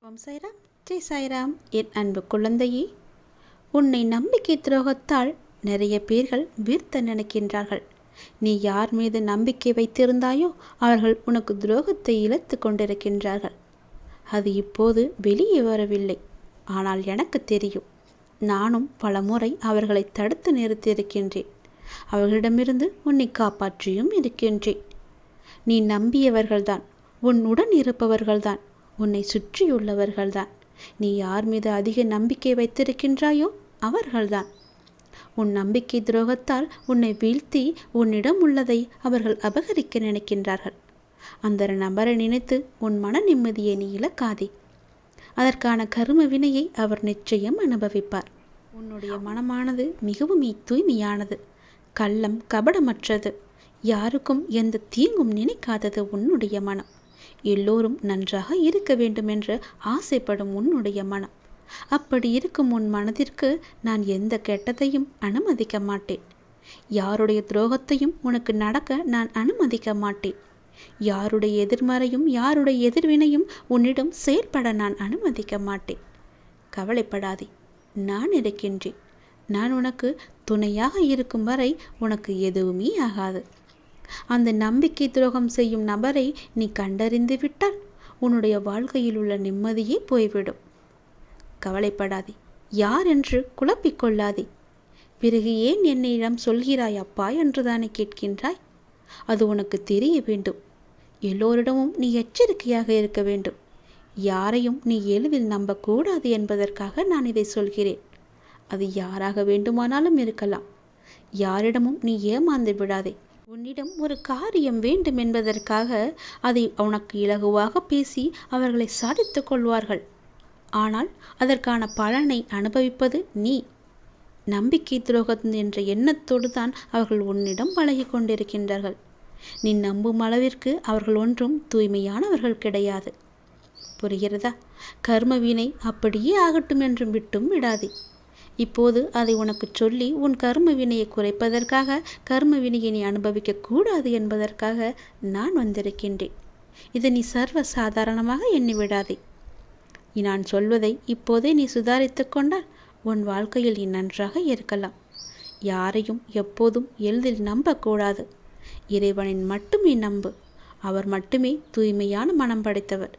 ஓம் சாய்ராம், ஜெய் சாய்ராம். என் அன்பு குழந்தையே, உன்னை நம்பிக்கை துரோகத்தால் நிறைய பேர்கள் வீழ்த்த நினைக்கின்றார்கள். நீ யார் மீது நம்பிக்கை வைத்திருந்தாயோ அவர்கள் உனக்கு துரோகத்தை இழுத்து கொண்டிருக்கின்றார்கள். அது இப்போது வெளியே வரவில்லை. ஆனால் எனக்கு தெரியும். நானும் பல முறை அவர்களை தடுத்து நிறுத்தியிருக்கின்றேன். அவர்களிடமிருந்து உன்னை காப்பாற்றியும் இருக்கின்றேன். நீ நம்பியவர்கள்தான், உன்னுடன் இருப்பவர்கள்தான், உன்னை சுற்றியுள்ளவர்கள்தான். நீ யார் மீது அதிக நம்பிக்கை வைத்திருக்கின்றாயோ அவர்கள்தான். உன் நம்பிக்கை துரோகத்தால் உன்னை வீழ்த்தி உன்னிடம் உள்ளதை அவர்கள் அபகரிக்க நினைக்கின்றார்கள். அந்த நபரை நினைத்து உன் மன நிம்மதியை நீ இழக்காதே. அதற்கான கரும வினையை அவர் நிச்சயம் அனுபவிப்பார். உன்னுடைய மனமானது மிகவும் தூய்மையானது, கள்ளம் கபடமற்றது, யாருக்கும் எந்த தீங்கும் நினைக்காதது உன்னுடைய மனம். எல்லோரும் நன்றாக இருக்க வேண்டும் என்று ஆசைப்படும் உன்னுடைய மனம். அப்படி இருக்கும் உன் மனதிற்கு நான் எந்த கெட்டதையும் அனுமதிக்க மாட்டேன். யாருடைய துரோகத்தையும் உனக்கு நடக்க நான் அனுமதிக்க மாட்டேன். யாருடைய எதிர்மறையும் யாருடைய எதிர்வினையும் உன்னிடம் செயல்பட நான் அனுமதிக்க மாட்டேன். கவலைப்படாதே, நான் இருக்கின்றேன். நான் உனக்கு துணையாக இருக்கும் வரை உனக்கு எதுவுமே ஆகாது. அந்த நம்பிக்கை துரோகம் செய்யும் நபரை நீ கண்டறிந்து விட்டால் உன்னுடைய வாழ்க்கையில் உள்ள நிம்மதியே போய்விடும். கவலைப்படாதே, யார் என்று குழப்பிக்கொள்ளாதே. பிறகு ஏன் என்னிடம் சொல்கிறாய் அப்பா என்று தானே கேட்கின்றாய்? அது உனக்கு தெரிய வேண்டும். எல்லோரிடமும் நீ எச்சரிக்கையாக இருக்க வேண்டும். யாரையும் நீ எளிதில் நம்பக்கூடாது என்பதற்காக நான் இதை சொல்கிறேன். அது யாராக வேண்டுமானாலும் இருக்கலாம். யாரிடமும் நீ ஏமாந்து விடாதே. உன்னிடம் ஒரு காரியம் வேண்டும் என்பதற்காக அதை உனக்கு இலகுவாக பேசி அவர்களை சாதித்து கொள்வார்கள். ஆனால் அதற்கான பலனை அனுபவிப்பது நீ. நம்பிக்கை துரோகம் என்ற எண்ணத்தோடு தான் அவர்கள் உன்னிடம் பழகி கொண்டிருக்கின்றார்கள். நீ நம்பும் அளவிற்கு அவர்கள் ஒன்றும் தூய்மையானவர்கள் கிடையாது. புரிகிறதா? கர்மவினை அப்படியே ஆகட்டும் என்றும் விட்டும் விடாதே. இப்போது அதை உனக்கு சொல்லி உன் கர்ம வினையை குறைப்பதற்காக, கர்ம வினையை நீ அனுபவிக்க கூடாது என்பதற்காக நான் வந்திருக்கின்றேன். இதை நீ சர்வ சாதாரணமாக எண்ணி விடாதே. நான் சொல்வதை இப்போதே நீ சுதாரித்து கொண்டால் உன் வாழ்க்கையில் நீ நன்றாக இருக்கலாம். யாரையும் எப்போதும் எளிதில் நம்பக்கூடாது. இறைவனின் மட்டுமே நம்பு. அவர் மட்டுமே தூய்மையான மனம் படைத்தவர்.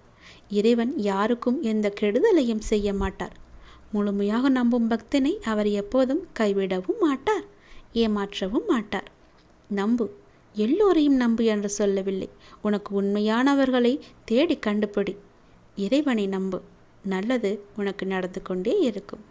இறைவன் யாருக்கும் எந்த கெடுதலையும் செய்ய மாட்டார். முழுமையாக நம்பும் பக்தனை அவர் எப்போதும் கைவிடவும் மாட்டார், ஏமாற்றவும் மாட்டார். நம்பு, எல்லோரையும் நம்பு என்று சொல்லவில்லை. உனக்கு உண்மையானவர்களை தேடி கண்டுபிடி. இறைவனை நம்பு. நல்லது உனக்கு நடந்து கொண்டே இருக்கும்.